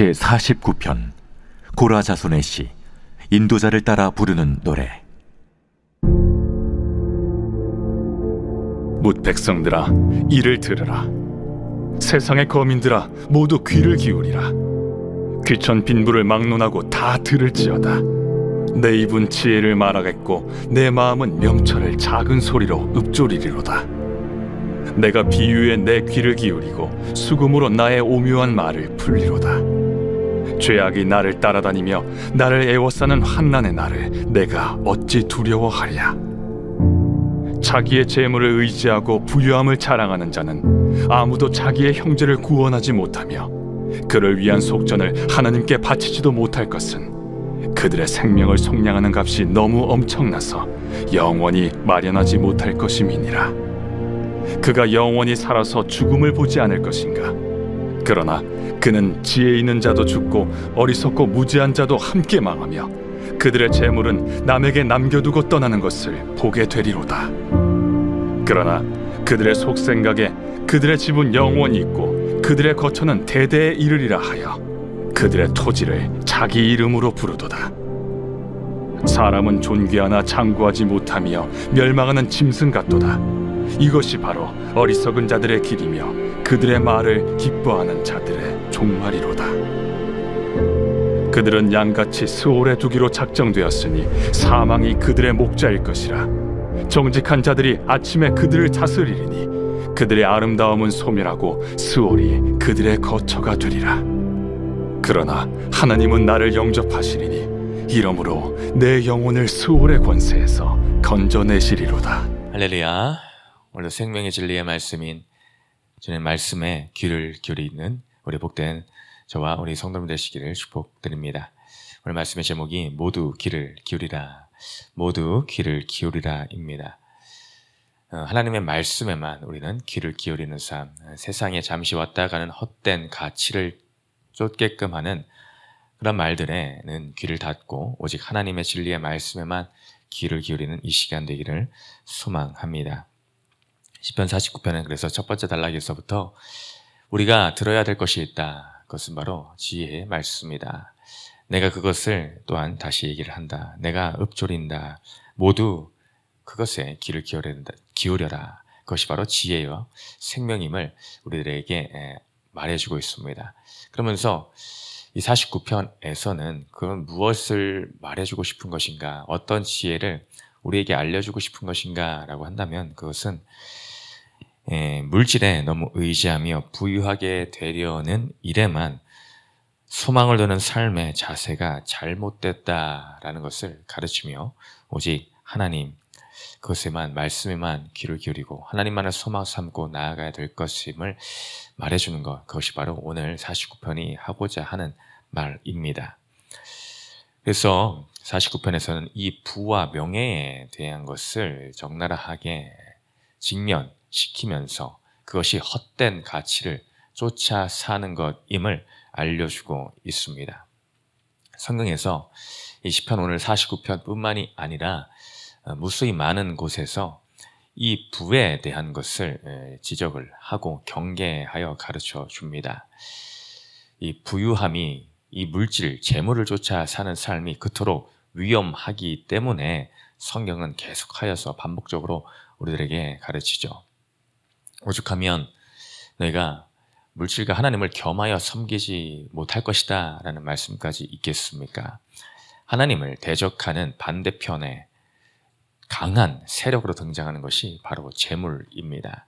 제49편 고라 자손의 시 인도자를 따라 부르는 노래. 뭇 백성들아, 이를 들으라. 세상의 거민들아, 모두 귀를 기울이라. 귀천 빈부를 막론하고 다 들을지어다. 내 입은 지혜를 말하겠고 내 마음은 명철을 작은 소리로 읊조리리로다. 내가 비유에 내 귀를 기울이고 수금으로 나의 오묘한 말을 풀리로다. 죄악이 나를 따라다니며 나를 애워싸는 환난의 날을 내가 어찌 두려워하랴. 자기의 재물을 의지하고 부유함을 자랑하는 자는 아무도 자기의 형제를 구원하지 못하며 그를 위한 속전을 하나님께 바치지도 못할 것은 그들의 생명을 속량하는 값이 너무 엄청나서 영원히 마련하지 못할 것임이니라. 그가 영원히 살아서 죽음을 보지 않을 것인가. 그러나 그는 지혜 있는 자도 죽고 어리석고 무지한 자도 함께 망하며 그들의 재물은 남에게 남겨두고 떠나는 것을 보게 되리로다. 그러나 그들의 속생각에 그들의 집은 영원히 있고 그들의 거처는 대대에 이르리라 하여 그들의 토지를 자기 이름으로 부르도다. 사람은 존귀하나 장구하지 못하며 멸망하는 짐승 같도다. 이것이 바로 어리석은 자들의 길이며 그들의 말을 기뻐하는 자들의 종말이로다. 그들은 양같이 스올에 두기로 작정되었으니 사망이 그들의 목자일 것이라. 정직한 자들이 아침에 그들을 다스리리니 그들의 아름다움은 소멸하고 스올이 그들의 거처가 되리라. 그러나 하나님은 나를 영접하시리니 이러므로 내 영혼을 스올의 권세에서 건져내시리로다. 할렐루야. 오늘도 생명의 진리의 말씀인 주님 말씀에 귀를 기울이는 우리 복된 저와 우리 성도님 되시기를 축복드립니다. 오늘 말씀의 제목이 모두 귀를 기울이라, 모두 귀를 기울이라입니다. 하나님의 말씀에만 우리는 귀를 기울이는 삶, 세상에 잠시 왔다 가는 헛된 가치를 쫓게끔 하는 그런 말들에는 귀를 닫고 오직 하나님의 진리의 말씀에만 귀를 기울이는 이 시간 되기를 소망합니다. 시편 49편은 그래서 첫 번째 단락에서부터 우리가 들어야 될 것이 있다. 그것은 바로 지혜의 말씀이다. 내가 그것을 또한 다시 얘기를 한다. 내가 읊조린다. 모두 그것에 귀를 기울여라. 그것이 바로 지혜와 생명임을 우리들에게 말해주고 있습니다. 그러면서 이 49편에서는 그건 무엇을 말해주고 싶은 것인가, 어떤 지혜를 우리에게 알려주고 싶은 것인가 라고 한다면 그것은 물질에 너무 의지하며 부유하게 되려는 일에만 소망을 두는 삶의 자세가 잘못됐다라는 것을 가르치며 오직 하나님 그것에만, 말씀에만 귀를 기울이고 하나님만을 소망 삼고 나아가야 될 것임을 말해주는 것, 그것이 바로 오늘 49편이 하고자 하는 말입니다. 그래서 49편에서는 이 부와 명예에 대한 것을 적나라하게 직면시키면서 그것이 헛된 가치를 쫓아 사는 것임을 알려주고 있습니다. 성경에서 이 시편 오늘 49편 뿐만이 아니라 무수히 많은 곳에서 이 부에 대한 것을 지적을 하고 경계하여 가르쳐 줍니다. 이 부유함이 이 물질, 재물을 쫓아 사는 삶이 그토록 위험하기 때문에 성경은 계속하여서 반복적으로 우리들에게 가르치죠. 오죽하면 너희가 물질과 하나님을 겸하여 섬기지 못할 것이다 라는 말씀까지 있겠습니까? 하나님을 대적하는 반대편에 강한 세력으로 등장하는 것이 바로 재물입니다.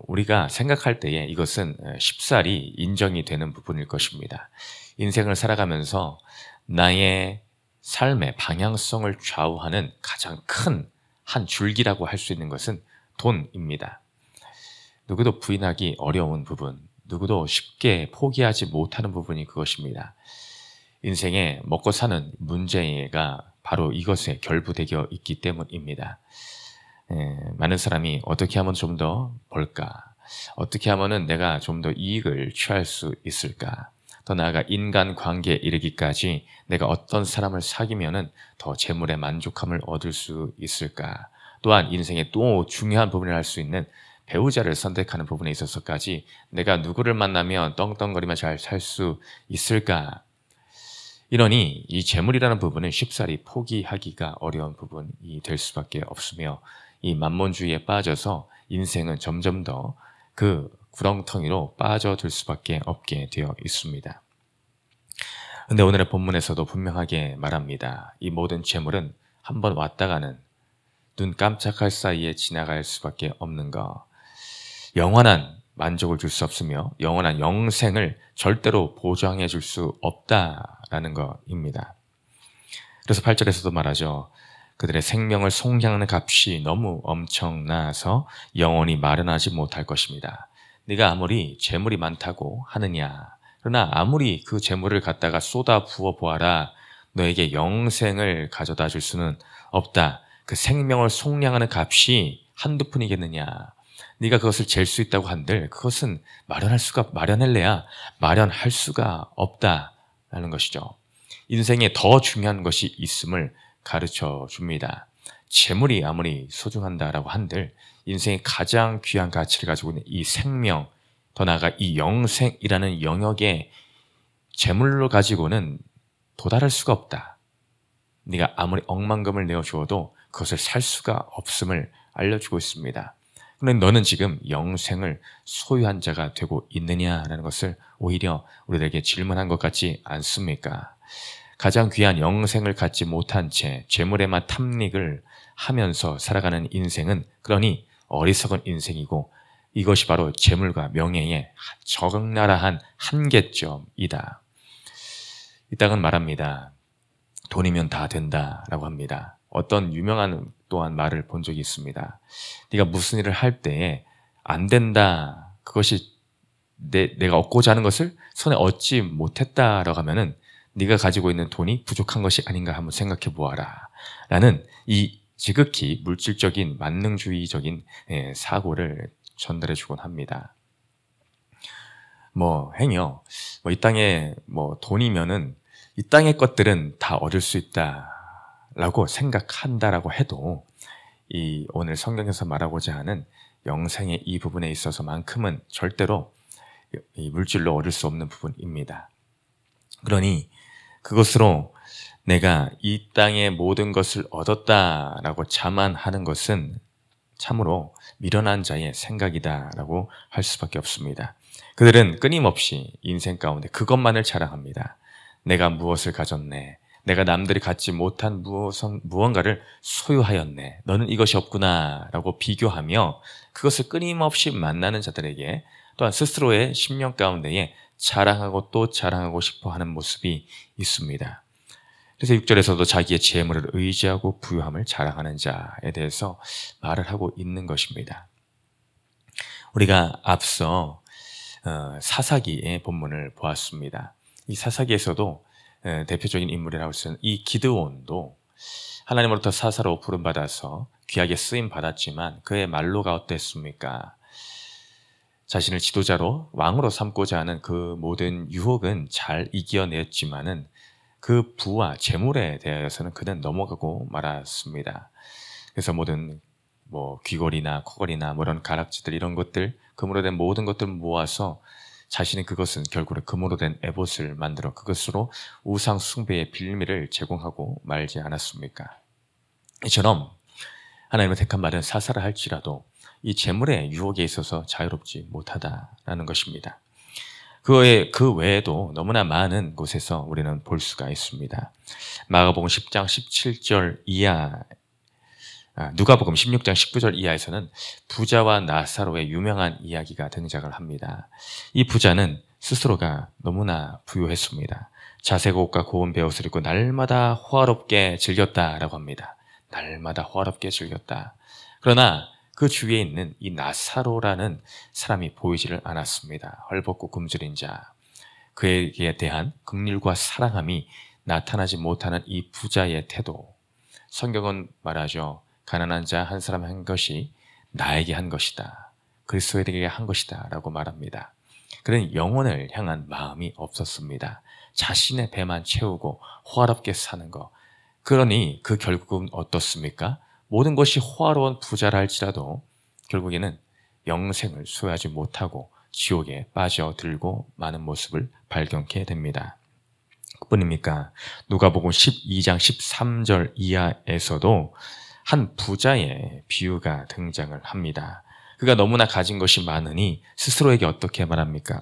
우리가 생각할 때에 이것은 쉽사리 인정이 되는 부분일 것입니다. 인생을 살아가면서 나의 삶의 방향성을 좌우하는 가장 큰 한 줄기라고 할 수 있는 것은 돈입니다. 누구도 부인하기 어려운 부분, 누구도 쉽게 포기하지 못하는 부분이 그것입니다. 인생에 먹고 사는 문제가 바로 이것에 결부되어 있기 때문입니다. 많은 사람이 어떻게 하면 좀 더 벌까? 어떻게 하면 내가 좀 더 이익을 취할 수 있을까? 더 나아가 인간관계에 이르기까지 내가 어떤 사람을 사귀면 더 재물의 만족함을 얻을 수 있을까? 또한 인생의 또 중요한 부분을 할 수 있는 배우자를 선택하는 부분에 있어서까지 내가 누구를 만나면 떵떵거리며 잘 살 수 있을까? 이러니 이 재물이라는 부분은 쉽사리 포기하기가 어려운 부분이 될 수밖에 없으며 이 만몬주의에 빠져서 인생은 점점 더 그 구렁텅이로 빠져들 수밖에 없게 되어 있습니다. 근데 오늘의 본문에서도 분명하게 말합니다. 이 모든 재물은 한번 왔다가는 눈 깜짝할 사이에 지나갈 수밖에 없는 것. 영원한 만족을 줄 수 없으며 영원한 영생을 절대로 보장해 줄 수 없다라는 것입니다. 그래서 8절에서도 말하죠. 그들의 생명을 속량하는 값이 너무 엄청나서 영원히 마련하지 못할 것입니다. 네가 아무리 재물이 많다고 하느냐, 그러나 아무리 그 재물을 갖다가 쏟아 부어 보아라, 너에게 영생을 가져다 줄 수는 없다. 그 생명을 속량하는 값이 한두 푼이겠느냐. 네가 그것을 잴 수 있다고 한들 그것은 마련할래야 마련할 수가 없다라는 것이죠. 인생에 더 중요한 것이 있음을 가르쳐 줍니다. 재물이 아무리 소중한다라고 한들 인생의 가장 귀한 가치를 가지고 있는 이 생명, 더 나아가 이 영생이라는 영역에 재물로 가지고는 도달할 수가 없다. 네가 아무리 억만금을 내어주어도 그것을 살 수가 없음을 알려주고 있습니다. 그런데 너는 지금 영생을 소유한 자가 되고 있느냐라는 것을 오히려 우리들에게 질문한 것 같지 않습니까? 가장 귀한 영생을 갖지 못한 채 재물에만 탐닉을 하면서 살아가는 인생은 그러니 어리석은 인생이고 이것이 바로 재물과 명예의 적나라한 한계점이다. 이따금 말합니다. 돈이면 다 된다라고 합니다. 어떤 유명한 또한 말을 본 적이 있습니다. 네가 무슨 일을 할 때에 안 된다, 그것이 내가 얻고자 하는 것을 손에 얻지 못했다라고 하면은 네가 가지고 있는 돈이 부족한 것이 아닌가 한번 생각해 보아라 라는 이 지극히 물질적인 만능주의적인 사고를 전달해 주곤 합니다. 행여 이 땅에 돈이면은 이 땅의 것들은 다 얻을 수 있다라고 생각한다라고 해도 이 오늘 성경에서 말하고자 하는 영생의 이 부분에 있어서만큼은 절대로 이 물질로 얻을 수 없는 부분입니다. 그러니 그것으로 내가 이 땅의 모든 것을 얻었다라고 자만하는 것은 참으로 미련한 자의 생각이다라고 할 수밖에 없습니다. 그들은 끊임없이 인생 가운데 그것만을 자랑합니다. 내가 무엇을 가졌네. 내가 남들이 갖지 못한 무언가를 소유하였네. 너는 이것이 없구나 라고 비교하며 그것을 끊임없이 만나는 자들에게 또한 스스로의 심령 가운데에 자랑하고 또 자랑하고 싶어하는 모습이 있습니다. 그래서 6절에서도 자기의 재물을 의지하고 부유함을 자랑하는 자에 대해서 말을 하고 있는 것입니다. 우리가 앞서 사사기의 본문을 보았습니다. 이 사사기에서도 대표적인 인물이라고 할 수 있는 이 기드온도 하나님으로부터 사사로 부름받아서 귀하게 쓰임 받았지만 그의 말로가 어땠습니까? 자신을 지도자로 왕으로 삼고자 하는 그 모든 유혹은 잘 이겨냈지만은 그 부와 재물에 대해서는 그는 넘어가고 말았습니다. 그래서 모든 귀걸이나 코걸이나 이런 가락지들 이런 것들 금으로 된 모든 것들을 모아서 자신이 그것은 결국은 금으로 된 에봇을 만들어 그것으로 우상 숭배의 빌미를 제공하고 말지 않았습니까? 이처럼 하나님의 택한 말은 사사를 할지라도 이 재물의 유혹에 있어서 자유롭지 못하다라는 것입니다. 그 외에도 너무나 많은 곳에서 우리는 볼 수가 있습니다. 마가복음 10장 17절 이하, 누가복음 16장 19절 이하에서는 부자와 나사로의 유명한 이야기가 등장을 합니다. 이 부자는 스스로가 너무나 부유했습니다. 자색 옷과 고운 베옷을 입고 날마다 호화롭게 즐겼다라고 합니다. 날마다 호화롭게 즐겼다. 그러나 그 주위에 있는 이 나사로라는 사람이 보이지를 않았습니다. 헐벗고 굶주린 자. 그에게 대한 긍휼과 사랑함이 나타나지 못하는 이 부자의 태도. 성경은 말하죠. 가난한 자 한 사람 한 것이 나에게 한 것이다. 그리스도에게 한 것이다 라고 말합니다. 그는 영혼을 향한 마음이 없었습니다. 자신의 배만 채우고 호화롭게 사는 것. 그러니 그 결국은 어떻습니까? 모든 것이 호화로운 부자라 할지라도 결국에는 영생을 소유하지 못하고 지옥에 빠져들고 마는 모습을 발견케 됩니다. 뿐입니까? 누가복음 12장 13절 이하에서도 한 부자의 비유가 등장을 합니다. 그가 너무나 가진 것이 많으니 스스로에게 어떻게 말합니까?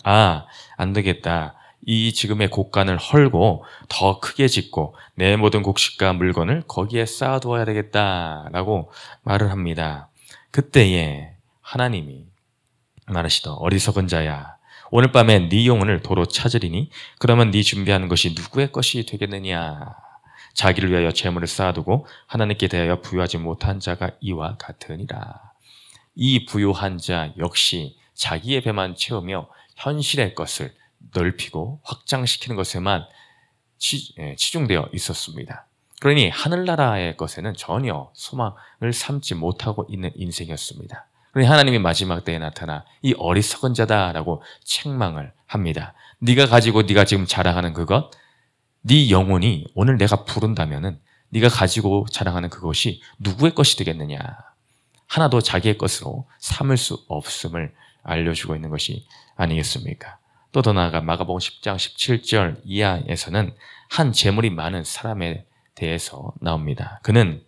안 되겠다. 이 지금의 곳간을 헐고 더 크게 짓고 내 모든 곡식과 물건을 거기에 쌓아두어야 되겠다라고 말을 합니다. 그때에 하나님이 말하시더 어리석은 자야, 오늘 밤에 네 영혼을 도로 찾으리니 그러면 네 준비하는 것이 누구의 것이 되겠느냐. 자기를 위하여 재물을 쌓아두고 하나님께 대하여 부유하지 못한 자가 이와 같으니라. 이 부유한 자 역시 자기의 배만 채우며 현실의 것을 넓히고 확장시키는 것에만 치중되어 있었습니다. 그러니 하늘나라의 것에는 전혀 소망을 삼지 못하고 있는 인생이었습니다. 그러니 하나님이 마지막 때에 나타나 이 어리석은 자다라고 책망을 합니다. 네가 가지고 네가 지금 자랑하는 그것, 네 영혼이 오늘 내가 부른다면은 네가 가지고 자랑하는 그것이 누구의 것이 되겠느냐. 하나도 자기의 것으로 삼을 수 없음을 알려주고 있는 것이 아니겠습니까? 또 더 나아가 마가복음 10장 17절 이하에서는 한 재물이 많은 사람에 대해서 나옵니다. 그는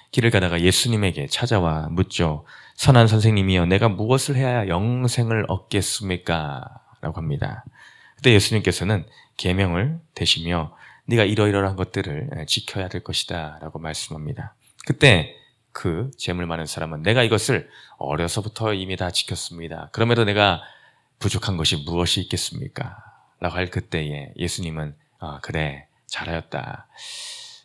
길을 가다가 예수님에게 찾아와 묻죠. 선한 선생님이여, 내가 무엇을 해야 영생을 얻겠습니까? 라고 합니다. 그때 예수님께서는 계명을 대시며 네가 이러이러한 것들을 지켜야 될 것이다 라고 말씀합니다. 그때 그 재물 많은 사람은 내가 이것을 어려서부터 이미 다 지켰습니다. 그럼에도 내가 부족한 것이 무엇이 있겠습니까? 라고 할 그때에 예수님은 그래, 잘하였다.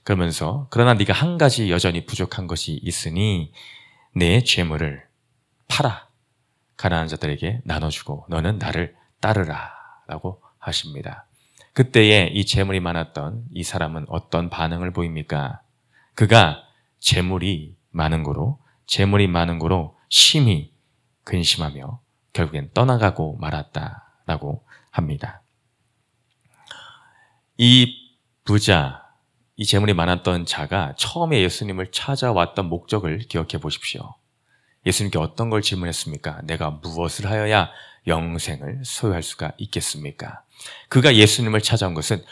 그러면서 그러나 네가 한 가지 여전히 부족한 것이 있으니 내 재물을 팔아 가난한 자들에게 나눠주고 너는 나를 따르라 라고 하십니다. 그때에 이 재물이 많았던 이 사람은 어떤 반응을 보입니까? 그가 재물이 많은 거로 심히 근심하며 결국엔 떠나가고 말았다라고 합니다. 이 부자, 이 재물이 많았던 자가 처음에 예수님을 찾아왔던 목적을 기억해 보십시오. 예수님께 어떤 걸 질문했습니까? 내가 무엇을 하여야 영생을 소유할 수가 있겠습니까? 그가 예수님을 찾아온 것은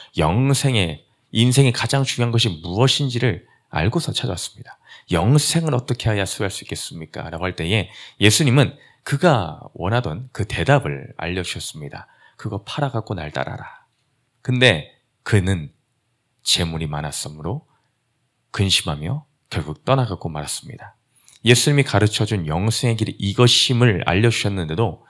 인생의 가장 중요한 것이 무엇인지를 알고서 찾아왔습니다. 영생을 어떻게 해야 소유할 수 있겠습니까? 라고 할 때에 예수님은 그가 원하던 그 대답을 알려주셨습니다. 그거 팔아갖고 날 따라라. 근데 그는 재물이 많았으므로 근심하며 결국 떠나가고 말았습니다. 예수님이 가르쳐준 영생의 길이 이것임을 알려주셨는데도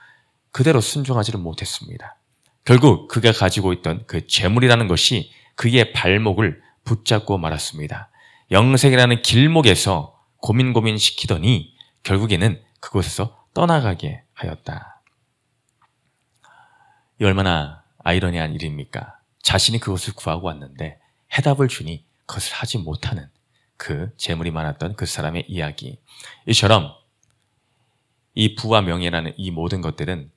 그대로 순종하지를 못했습니다. 결국 그가 가지고 있던 그 재물이라는 것이 그의 발목을 붙잡고 말았습니다. 영생이라는 길목에서 고민시키더니 결국에는 그곳에서 떠나가게 하였다. 이 얼마나 아이러니한 일입니까? 자신이 그것을 구하고 왔는데 해답을 주니 그것을 하지 못하는 그 재물이 많았던 그 사람의 이야기. 이처럼 이 부와 명예라는 이 모든 것들은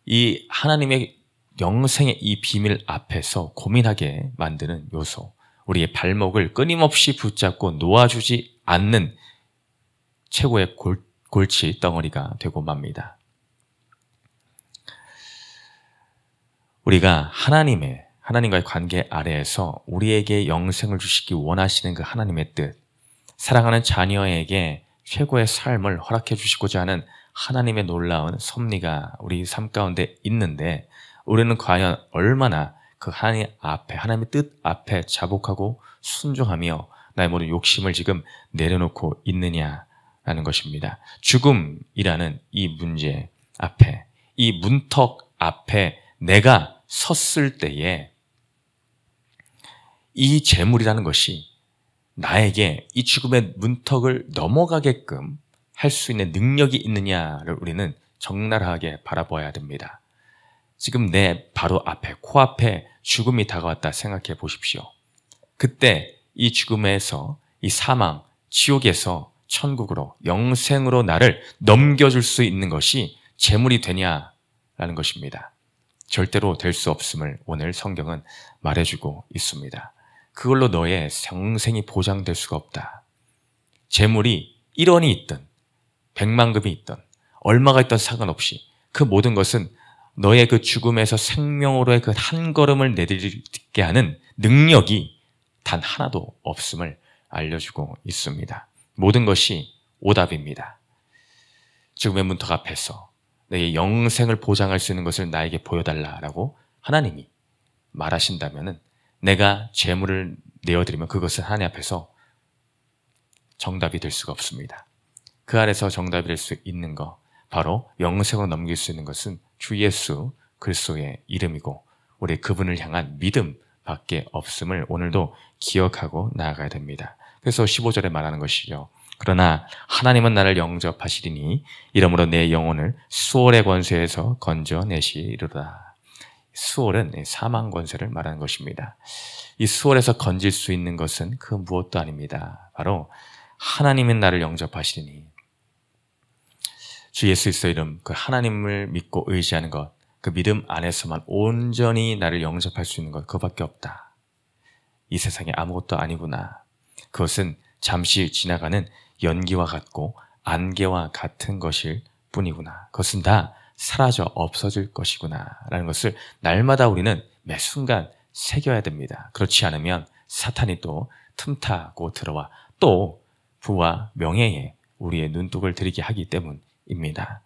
이 하나님의 영생의 이 비밀 앞에서 고민하게 만드는 요소, 우리의 발목을 끊임없이 붙잡고 놓아주지 않는 최고의 골치 덩어리가 되고 맙니다. 우리가 하나님과의 관계 아래에서 우리에게 영생을 주시기 원하시는 그 하나님의 뜻, 사랑하는 자녀에게 최고의 삶을 허락해 주시고자 하는 하나님의 놀라운 섭리가 우리 삶 가운데 있는데 우리는 과연 얼마나 그 하나님의 뜻 앞에 자복하고 순종하며 나의 모든 욕심을 지금 내려놓고 있느냐라는 것입니다. 죽음이라는 이 문제 앞에, 이 문턱 앞에 내가 섰을 때에 이 재물이라는 것이 나에게 이 죽음의 문턱을 넘어가게끔 할 수 있는 능력이 있느냐를 우리는 적나라하게 바라봐야 됩니다. 지금 내 바로 앞에, 코앞에 죽음이 다가왔다 생각해 보십시오. 그때 이 죽음에서, 이 사망, 지옥에서 천국으로, 영생으로 나를 넘겨줄 수 있는 것이 재물이 되냐라는 것입니다. 절대로 될 수 없음을 오늘 성경은 말해주고 있습니다. 그걸로 너의 영생이 보장될 수가 없다. 재물이 1원이 있든 100만금이 있든 얼마가 있던 상관없이 그 모든 것은 너의 그 죽음에서 생명으로의 그 한 걸음을 내딛게 하는 능력이 단 하나도 없음을 알려주고 있습니다. 모든 것이 오답입니다. 죽음의 문턱 앞에서 내 영생을 보장할 수 있는 것을 나에게 보여달라라고 하나님이 말하신다면 내가 재물을 내어드리면 그것은 하나님 앞에서 정답이 될 수가 없습니다. 그 안에서 정답이 될 수 있는 것, 바로 영생으로 넘길 수 있는 것은 주 예수 그리스도의 이름이고 우리 그분을 향한 믿음밖에 없음을 오늘도 기억하고 나아가야 됩니다. 그래서 15절에 말하는 것이죠. 그러나 하나님은 나를 영접하시리니 이러므로 내 영혼을 수월의 권세에서 건져내시리로다. 수월은 사망 권세를 말하는 것입니다. 이 수월에서 건질 수 있는 것은 그 무엇도 아닙니다. 바로 하나님은 나를 영접하시리니, 주 예수 그리스도의 이름, 그 하나님을 믿고 의지하는 것, 그 믿음 안에서만 온전히 나를 영접할 수 있는 것, 그것밖에 없다. 이 세상에 아무것도 아니구나. 그것은 잠시 지나가는 연기와 같고 안개와 같은 것일 뿐이구나. 그것은 다 사라져 없어질 것이구나 라는 것을 날마다 우리는 매 순간 새겨야 됩니다. 그렇지 않으면 사탄이 또 틈타고 들어와 또 부와 명예에 우리의 눈독을 들이게 하기 때문입니다.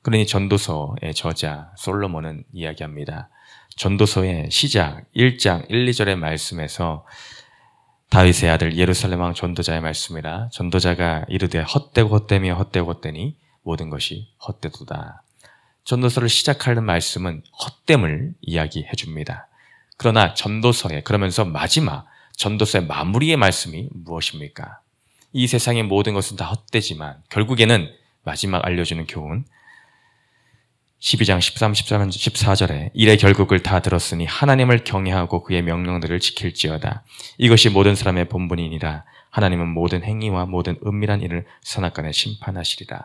그러니 전도서의 저자 솔로몬은 이야기합니다. 전도서의 시작 1장 1, 2절의 말씀에서 다윗의 아들 예루살렘 왕 전도자의 말씀이라. 전도자가 이르되 헛되고 헛되며 헛되고 헛되니 모든 것이 헛되도다. 전도서를 시작하는 말씀은 헛됨을 이야기해 줍니다. 그러나 전도서에, 그러면서 마지막 전도서의 마무리의 말씀이 무엇입니까? 이 세상의 모든 것은 다 헛되지만 결국에는 마지막 알려주는 교훈 12장 13, 14절에 일의 결국을 다 들었으니 하나님을 경외하고 그의 명령들을 지킬지어다. 이것이 모든 사람의 본분이니라. 하나님은 모든 행위와 모든 은밀한 일을 선악간에 심판하시리라.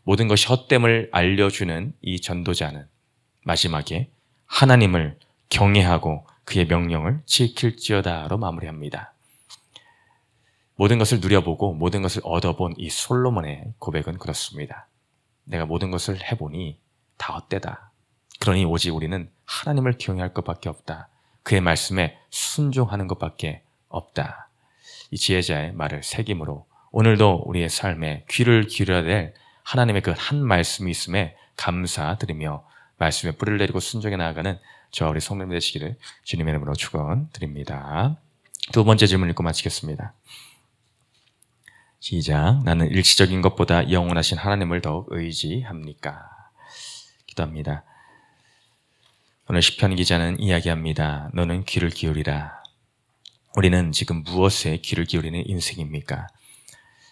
모든 것이 헛됨을 알려주는 이 전도자는 마지막에 하나님을 경외하고 그의 명령을 지킬지어다로 마무리합니다. 모든 것을 누려보고 모든 것을 얻어본 이 솔로몬의 고백은 그렇습니다. 내가 모든 것을 해보니 다 헛되다. 그러니 오직 우리는 하나님을 경외할 것밖에 없다. 그의 말씀에 순종하는 것밖에 없다. 이 지혜자의 말을 새김으로 오늘도 우리의 삶에 귀를 기울여야 될 하나님의 그 한 말씀이 있음에 감사드리며 말씀에 뿌리를 내리고 순종해 나아가는 저와 우리 성도님 되시기를 주님의 이름으로 축원드립니다. 두 번째 질문 읽고 마치겠습니다. 시작. 나는 일시적인 것보다 영원하신 하나님을 더욱 의지합니까? 기도합니다. 오늘 시편 기자는 이야기합니다. 너는 귀를 기울이라. 우리는 지금 무엇에 귀를 기울이는 인생입니까?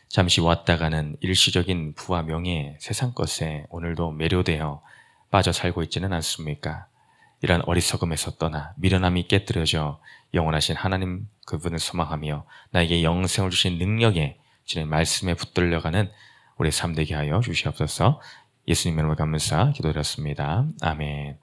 잠시 왔다가는 일시적인 부와 명예, 세상 것에 오늘도 매료되어 빠져 살고 있지는 않습니까? 이런 어리석음에서 떠나 미련함이 깨뜨려져 영원하신 하나님 그분을 소망하며 나에게 영생을 주신 능력에 주님 말씀에 붙들려가는 우리 삶 되게 하여 주시옵소서. 예수님 이름으로 감사 기도드렸습니다. 아멘.